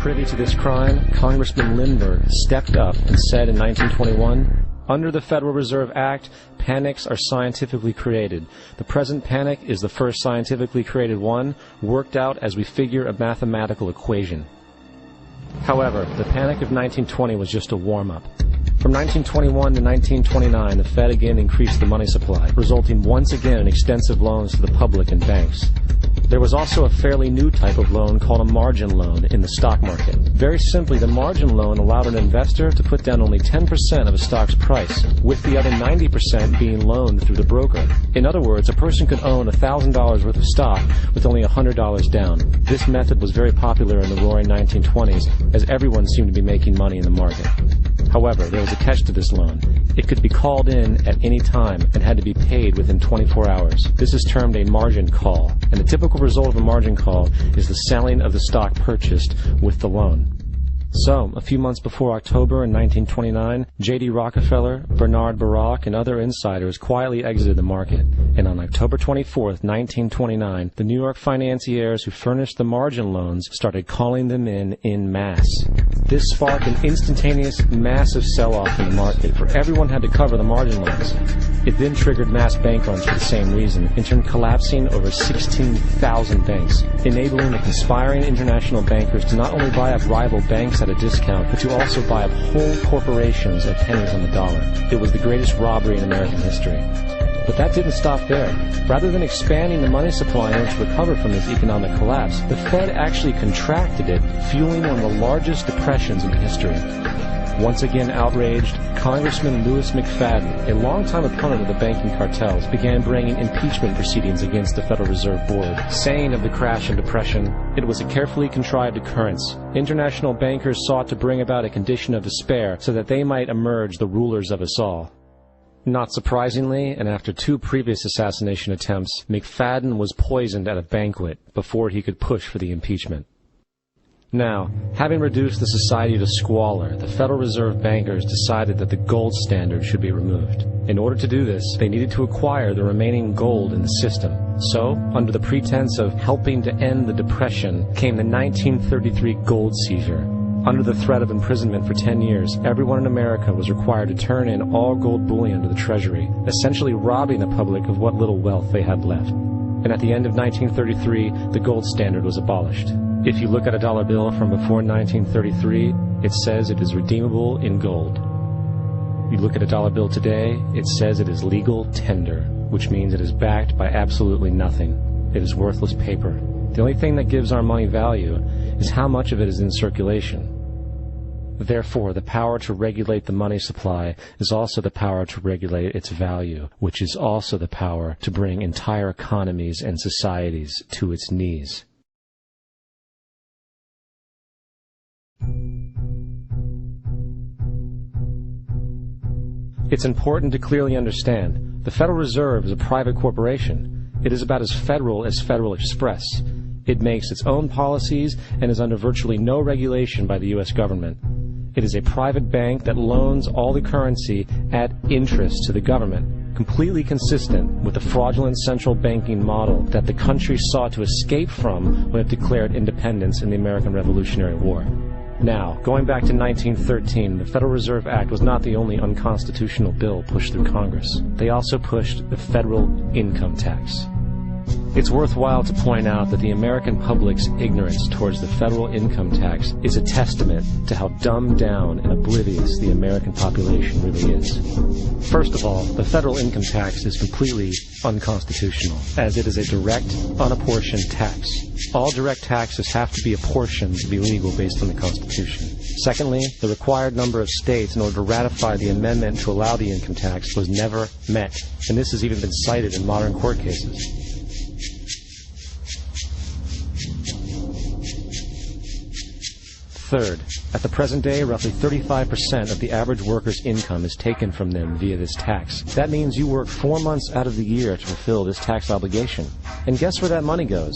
Privy to this crime, Congressman Lindbergh stepped up and said in 1921, "Under the Federal Reserve Act, panics are scientifically created. The present panic is the first scientifically created one, worked out as we figure a mathematical equation." However, the panic of 1920 was just a warm-up. From 1921 to 1929, the Fed again increased the money supply, resulting once again in extensive loans to the public and banks. There was also a fairly new type of loan called a margin loan in the stock market. Very simply, the margin loan allowed an investor to put down only 10% of a stock's price, with the other 90% being loaned through the broker. In other words, a person could own $1,000 worth of stock with only $100 down. This method was very popular in the roaring 1920s, as everyone seemed to be making money in the market. However, there was a catch to this loan. It could be called in at any time and had to be paid within 24 hours. This is termed a margin call, and the typical result of a margin call is the selling of the stock purchased with the loan. So, a few months before October in 1929, J.D. Rockefeller, Bernard Baruch, and other insiders quietly exited the market. And on October 24, 1929, the New York financiers who furnished the margin loans started calling them in masse. This sparked an instantaneous, massive sell-off in the market, for everyone had to cover the margin loans. It then triggered mass bank runs for the same reason, in turn collapsing over 16,000 banks, enabling the conspiring international bankers to not only buy up rival banks at a discount, but to also buy up whole corporations at pennies on the dollar. It was the greatest robbery in American history. But that didn't stop there. Rather than expanding the money supply in order to recover from this economic collapse, the Fed actually contracted it, fueling one of the largest depressions in history. Once again outraged, Congressman Louis McFadden, a longtime opponent of the banking cartels, began bringing impeachment proceedings against the Federal Reserve Board, saying of the crash and depression, "It was a carefully contrived occurrence. International bankers sought to bring about a condition of despair so that they might emerge the rulers of us all." Not surprisingly, and after 2 previous assassination attempts, McFadden was poisoned at a banquet before he could push for the impeachment. Now, having reduced the society to squalor, the Federal Reserve bankers decided that the gold standard should be removed. In order to do this, they needed to acquire the remaining gold in the system. So, under the pretense of helping to end the Depression, came the 1933 gold seizure. Under the threat of imprisonment for 10 years, everyone in America was required to turn in all gold bullion to the Treasury, essentially robbing the public of what little wealth they had left. And at the end of 1933, the gold standard was abolished. If you look at a dollar bill from before 1933, it says it is redeemable in gold. You look at a dollar bill today, it says it is legal tender, which means it is backed by absolutely nothing. It is worthless paper. The only thing that gives our money value is how much of it is in circulation. Therefore, the power to regulate the money supply is also the power to regulate its value, which is also the power to bring entire economies and societies to its knees. It's important to clearly understand, the Federal Reserve is a private corporation. It is about as Federal Express. It makes its own policies and is under virtually no regulation by the U.S. government. It is a private bank that loans all the currency at interest to the government, completely consistent with the fraudulent central banking model that the country sought to escape from when it declared independence in the American Revolutionary War. Now, going back to 1913, the Federal Reserve Act was not the only unconstitutional bill pushed through Congress. They also pushed the federal income tax. It's worthwhile to point out that the American public's ignorance towards the federal income tax is a testament to how dumbed down and oblivious the American population really is. First of all, the federal income tax is completely unconstitutional, as it is a direct, unapportioned tax. All direct taxes have to be apportioned to be legal based on the Constitution. Secondly, the required number of states in order to ratify the amendment to allow the income tax was never met, and this has even been cited in modern court cases. Third, at the present day, roughly 35% of the average worker's income is taken from them via this tax. That means you work 4 months out of the year to fulfill this tax obligation. And guess where that money goes?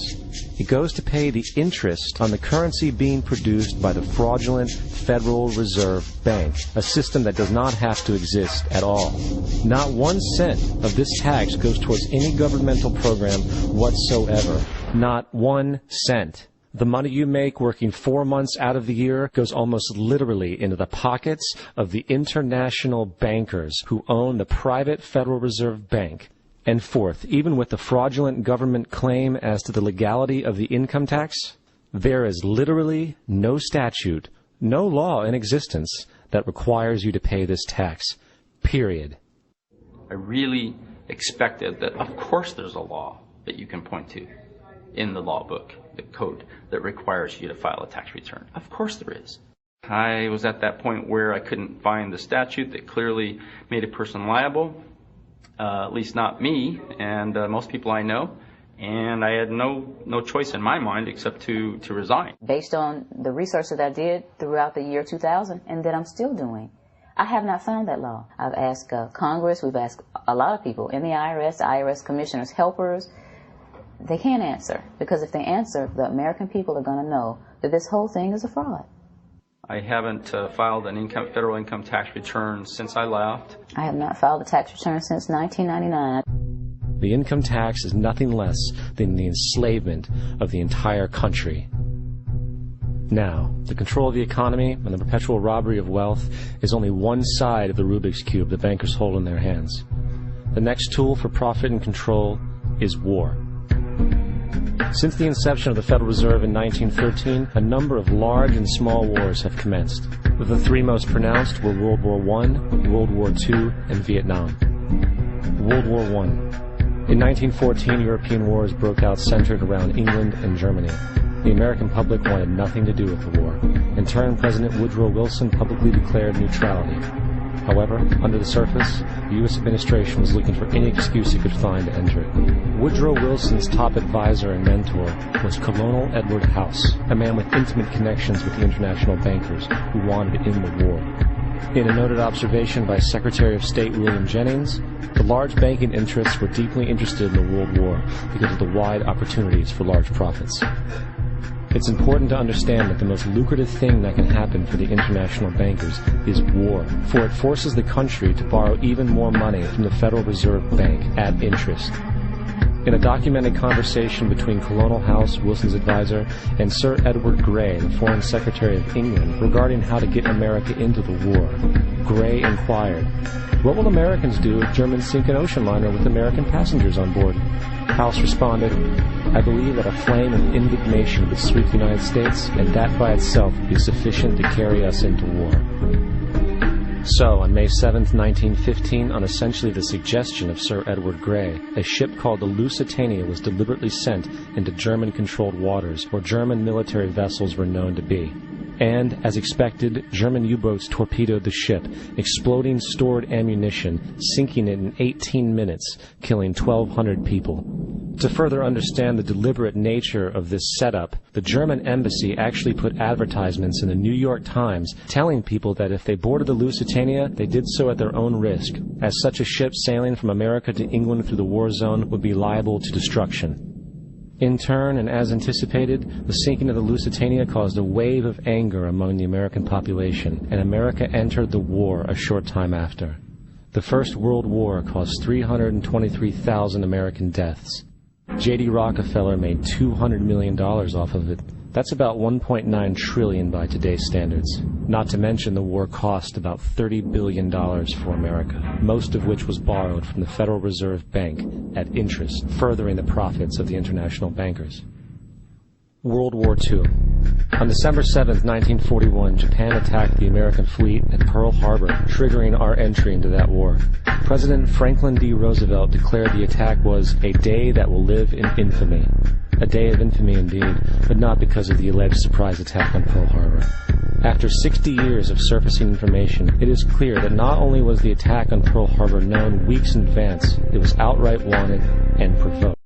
It goes to pay the interest on the currency being produced by the fraudulent Federal Reserve Bank, a system that does not have to exist at all. Not 1 cent of this tax goes towards any governmental program whatsoever. Not 1 cent. The money you make working 4 months out of the year goes almost literally into the pockets of the international bankers who own the private Federal Reserve Bank. And fourth, even with the fraudulent government claim as to the legality of the income tax, there is literally no statute, no law in existence that requires you to pay this tax, period. I really expected that, of course, there's a law that you can point to in the law book, the code, that requires you to file a tax return. Of course there is. I was at that point where I couldn't find the statute that clearly made a person liable, at least not me and most people I know, and I had no choice in my mind except to resign. Based on the research that I did throughout the year 2000 and that I'm still doing, I have not found that law. I've asked Congress, we've asked a lot of people in the IRS commissioners, helpers. They can't answer, because if they answer, the American people are going to know that this whole thing is a fraud. I haven't filed an federal income tax return since I left. I have not filed a tax return since 1999. The income tax is nothing less than the enslavement of the entire country. Now, the control of the economy and the perpetual robbery of wealth is only one side of the Rubik's Cube the bankers hold in their hands. The next tool for profit and control is war. Since the inception of the Federal Reserve in 1913, a number of large and small wars have commenced. The three most pronounced were World War I, World War II, and Vietnam. World War I. In 1914, European wars broke out centered around England and Germany. The American public wanted nothing to do with the war. In turn, President Woodrow Wilson publicly declared neutrality. However, under the surface, the U.S. administration was looking for any excuse it could find to enter it. Woodrow Wilson's top advisor and mentor was Colonel Edward House, a man with intimate connections with the international bankers who wanted to end the war. In a noted observation by Secretary of State William Jennings, the large banking interests were deeply interested in the World War because of the wide opportunities for large profits. It's important to understand that the most lucrative thing that can happen for the international bankers is war, for it forces the country to borrow even more money from the Federal Reserve Bank at interest. In a documented conversation between Colonel House, Wilson's advisor, and Sir Edward Grey, the Foreign Secretary of England, regarding how to get America into the war, Grey inquired, "What will Americans do if Germans sink an ocean liner with American passengers on board?" House responded, "I believe that a flame of indignation would sweep the United States, and that by itself would be sufficient to carry us into war." So, on May 7, 1915, on essentially the suggestion of Sir Edward Grey, a ship called the Lusitania was deliberately sent into German-controlled waters where German military vessels were known to be. And, as expected, German U-boats torpedoed the ship, exploding stored ammunition, sinking it in 18 minutes, killing 1,200 people. To further understand the deliberate nature of this setup, the German embassy actually put advertisements in the New York Times telling people that if they boarded the Lusitania, they did so at their own risk, as such a ship sailing from America to England through the war zone would be liable to destruction. In turn, and as anticipated, the sinking of the Lusitania caused a wave of anger among the American population, and America entered the war a short time after. The First World War caused 323,000 American deaths. J.D. Rockefeller made $200 million off of it. That's about $1.9 trillion by today's standards. Not to mention the war cost about $30 billion for America, most of which was borrowed from the Federal Reserve Bank at interest, furthering the profits of the international bankers. World War II. On December 7, 1941, Japan attacked the American fleet at Pearl Harbor, triggering our entry into that war. President Franklin D. Roosevelt declared the attack was a day that will live in infamy. A day of infamy indeed, but not because of the alleged surprise attack on Pearl Harbor. After 60 years of surfacing information, it is clear that not only was the attack on Pearl Harbor known weeks in advance, it was outright wanted and provoked.